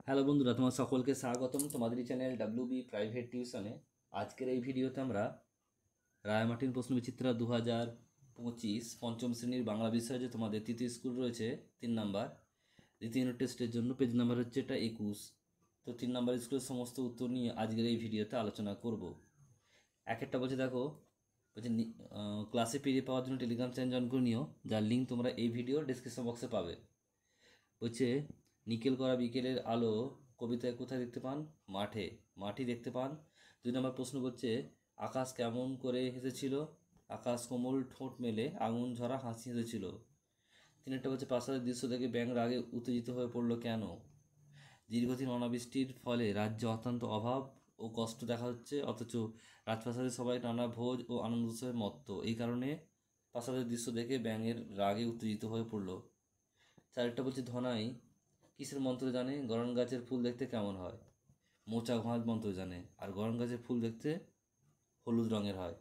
Hello বন্ধুরা, তোমার সকলকে স্বাগতম তোমাদের চ্যানেল WB প্রাইভেট টিউশনে। আজকের এই ভিডিওতে আমরা রায়মার্টিন প্রশ্নবিচিত্রা 2025 পঞ্চম শ্রেণীর বাংলা বিষয়ে যে তোমাদের তৃতীয় স্কুল রয়েছে 3 নাম্বার দ্বিতীয় ইউনিট টেস্টের জন্য পেজ নাম্বার হচ্ছে এটা 21। তো 3 নাম্বার স্কুলের সমস্ত উত্তর নিয়ে আজকের এই ভিডিওতে আলোচনা করব। একটা বলছে দেখো, বলছে ক্লাসে পিডিএফ পাওয়ার জন্য টেলিগ্রাম চ্যানেল জয়েন করে নিও, যার লিঙ্ক তোমরা এই ভিডিওর ডিসক্রিপশন বক্সে পাবে। বলছে নিকেল করা বিকেলের আলো কবিতায় কোথায় দেখতে পান? মাঠে। মাঠই দেখতে পান। 2 নম্বর প্রশ্ন করছে আকাশ কেমন করে হেসেছিল? আকাশ কোমল ঠোঁট মেলে আগুন ঝরা হাসি হেসেছিল। 3 বলছে প্রাসাদের দৃশ্য দেখে ব্যাঙ রাগে উত্তেজিত হয়ে পড়ল কেন? দীর্ঘদিন অনাবৃষ্টির ফলে রাজ্যে অত্যন্ত অভাব ও কষ্ট দেখা হচ্ছে, অথচ রাজপ্রাসাদে সবাই নানা ভোজ ও আনন্দ উৎসবে মত্ত। এই কারণে প্রাসাদের দৃশ্য দেখে ব্যাঙের রাগে উত্তেজিত হয়ে পড়ল। 4 বলছে ধনাই কিসের মন্ত্র জানে? গরম গাছের ফুল দেখতে কেমন হয়? মোচা ঘাস মন্ত্র জানে। আর গরম গাছের ফুল দেখতে হলুদ রঙের হয়।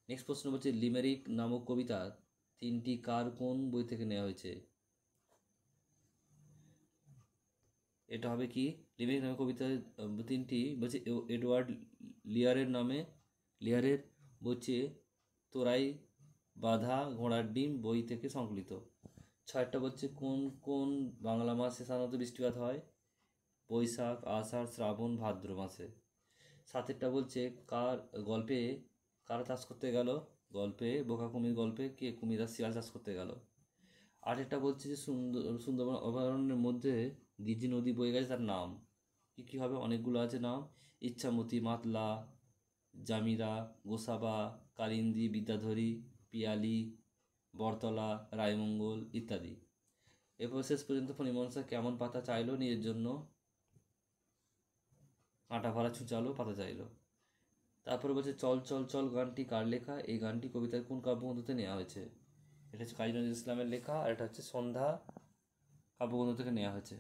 নেক্সট প্রশ্ন বলছে লিমেরিক নামক কবিতা 3টি কার কোন বই থেকে নেওয়া হয়েছে? এটা হবে কি? লিমেরিক নামক কবিতা 3টি বলছে এডওয়ার্ড লিয়ারের বলছে তোরাই বাঁধা ঘোড়ার ডিম বই থেকে সংকলিত। 6 বলছে কোন কোন বাংলা মাসে সাধারণত বৃষ্টিপাত হয়? বৈশাখ, আষাঢ়, শ্রাবণ, ভাদ্র মাসে। 7 বলছে গল্পে কারা চাষ করতে গেল? গল্পে বোকা কুমির গল্পে কে কুমির আর শিয়াল চাষ করতে গেল। 8 বলছে যে সুন্দরবন অভয়ারণ্যের মধ্যে যে নদী বয়ে গেছে তার নাম কী হবে? অনেকগুলো আছে নাম, ইচ্ছামতি, মাতলা, জামিরা, গোসাবা, কালিন্দী, বিদ্যাধরী, পিয়ালি, বরতলা, রায়মঙ্গল ইত্যাদি। এরপর শেষ পর্যন্ত ফণিমনসা কেমন পাতা চাইলো নিজের জন্য? কাঁটা ভরা ছুঁচালো পাতা চাইলো। তারপরে বলছে চল চল চল গানটি কার লেখা? এই গানটি কবিতার কোন কাব্যগ্রন্থতে নেওয়া হয়েছে? এটা হচ্ছে কাজী নজরুল ইসলামের লেখা, আর এটা হচ্ছে সন্ধ্যা কাব্যগ্রন্থ থেকে নেওয়া হয়েছে।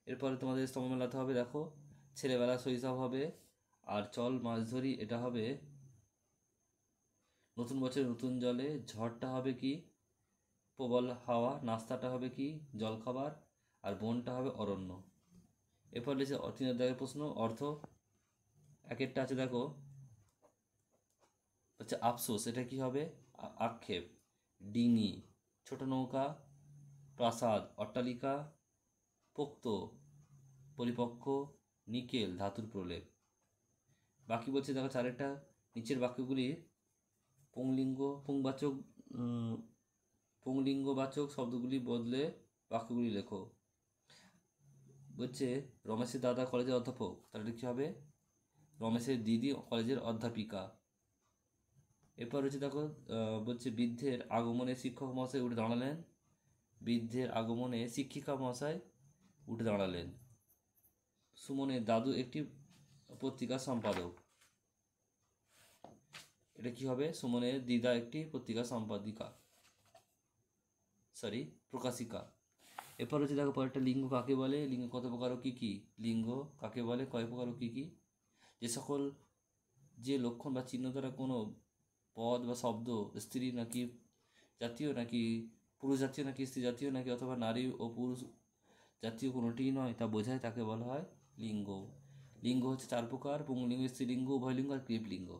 এরপরে তোমাদের স্তম্ভ মেলাতে হবে, দেখো ছেলেবেলা শৈশব হবে, আর চল মাছ ধরি এটা হবে নতুন বছরে নতুন জলে, ঝড়টা হবে কি? প্রবল হাওয়া, নাস্তাটা হবে কি? জলখাবার, আর বনটা হবে অরণ্য। এরপর লিখছে 3 অধ্যায়ের প্রশ্ন অর্থ। একটা আছে দেখো, হচ্ছে আফসোস, এটা কি হবে? আক্ষেপ। ডিঙি, ছোট নৌকা, প্রাসাদ, অট্টালিকা, পোক্ত, পরিপক্ক, নিকেল, ধাতুর প্রলেপ। বাকি বলছে দেখো 4 নিচের বাক্যগুলি পুংলিঙ্গবাচক শব্দগুলি বদলে বাক্যগুলি লেখো। বলছে রমেশের দাদা কলেজের অধ্যাপক, তাহলে কী হবে? রমেশের দিদি কলেজের অধ্যাপিকা। এরপর হচ্ছে দেখো, বলছে বৃদ্ধের আগমনে শিক্ষক মহাশয় উঠে দাঁড়ালেন। বৃদ্ধের আগমনে শিক্ষিকা মহাশয় উঠে দাঁড়ালেন। সুমনের দাদু একটি পত্রিকার সম্পাদক, এটা কি হবে? সুমনের দিদা একটি পত্রিকার প্রকাশিকা। এরপর হচ্ছে দেখো পরেরটা লিঙ্গ কাকে বলে? লিঙ্গ কত প্রকার ও কী কী? লিঙ্গ কাকে বলে, কয় প্রকার ও কী কী? যে লক্ষণ বা চিহ্ন দ্বারা কোনো পদ বা শব্দ স্ত্রী নাকি জাতীয়, নাকি পুরুষ জাতীয়, নাকি স্ত্রী জাতীয়, নাকি অথবা নারী ও পুরুষ জাতীয় কোনোটিই নয় তা বোঝায়, তাকে বলা হয় লিঙ্গ। লিঙ্গ হচ্ছে 4 প্রকার: পুংলিঙ্গ, স্ত্রীলিঙ্গ, উভয়লিঙ্গ আর ক্রিয়ালিঙ্গ।